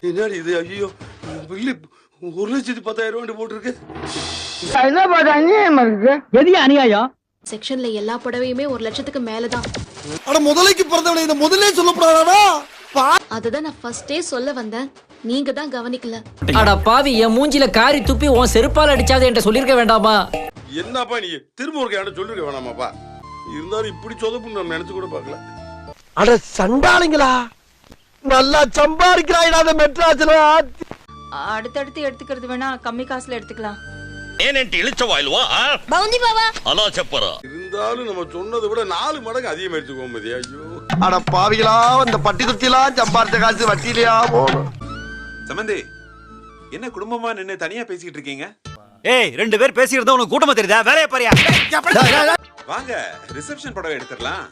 என்னடி இது? ஐயோ, பில்லு 1,10,000 போட்டிருக்கு. என்ன பாரு அநியாயமா இருக்கு. எது அநியாயம்? செக்ஷன்ல எல்லா புடவையுமே 1,00,000க்கு மேலதான். அட முதலைக்கு பிறந்தவனை இத முதல்ல சொல்லப்படாதா? அதுதான் நான் ஃபர்ஸ்டே சொல்ல வந்தேன், நீங்க தான் கவனிக்கல. அட பாவி, என் மூஞ்சில காரி துப்பி உன் செருப்பால் அடிச்சாதே என்கிட்ட சொல்லிருக்க வேண்டாமா? என்னப்பா நீ திரும்ப ஒரு கேட்ட சொல்லிருக்க வேணாமாப்பா? இருந்தாலும் இப்படி சொதப்புன்னு நான் நினைச்சு கூட பார்க்கல. அட சண்டாளிங்களா, நல்லா சம்பாதிக்கிறாய்டா அந்த மெட்ராஸ்ல. அடுத்தடுத்து எடுத்துக்கிறது வேணா கம்மி காசுல எடுத்துக்கலாம். నేనేంటి ఇలిచవాయిల్వా பவுந்தி பாவா అలా చెప్పరా இருந்தாலும் நம்ம சொன்னதை விட 4 மடங்கு அதிகமாயிருச்சு கோமதி. ஐயோ, அட பாவிகளா, இந்த பட்டி தொட்டிலாம் சம்பாதிச்ச காசு வட்டியிலையா போகும். சம்பந்தி, என்ன குடும்பமா நின்னு தனியா பேசிக்கிட்டு இருக்கீங்க? ஏய், 2 பேர் பேசிக்கிறதா உனக்கு கூட்டமா தெரியுதா? வேலைய பாரியா. வாங்க ரிசப்ஷன் படம் எடுத்துடலாம்.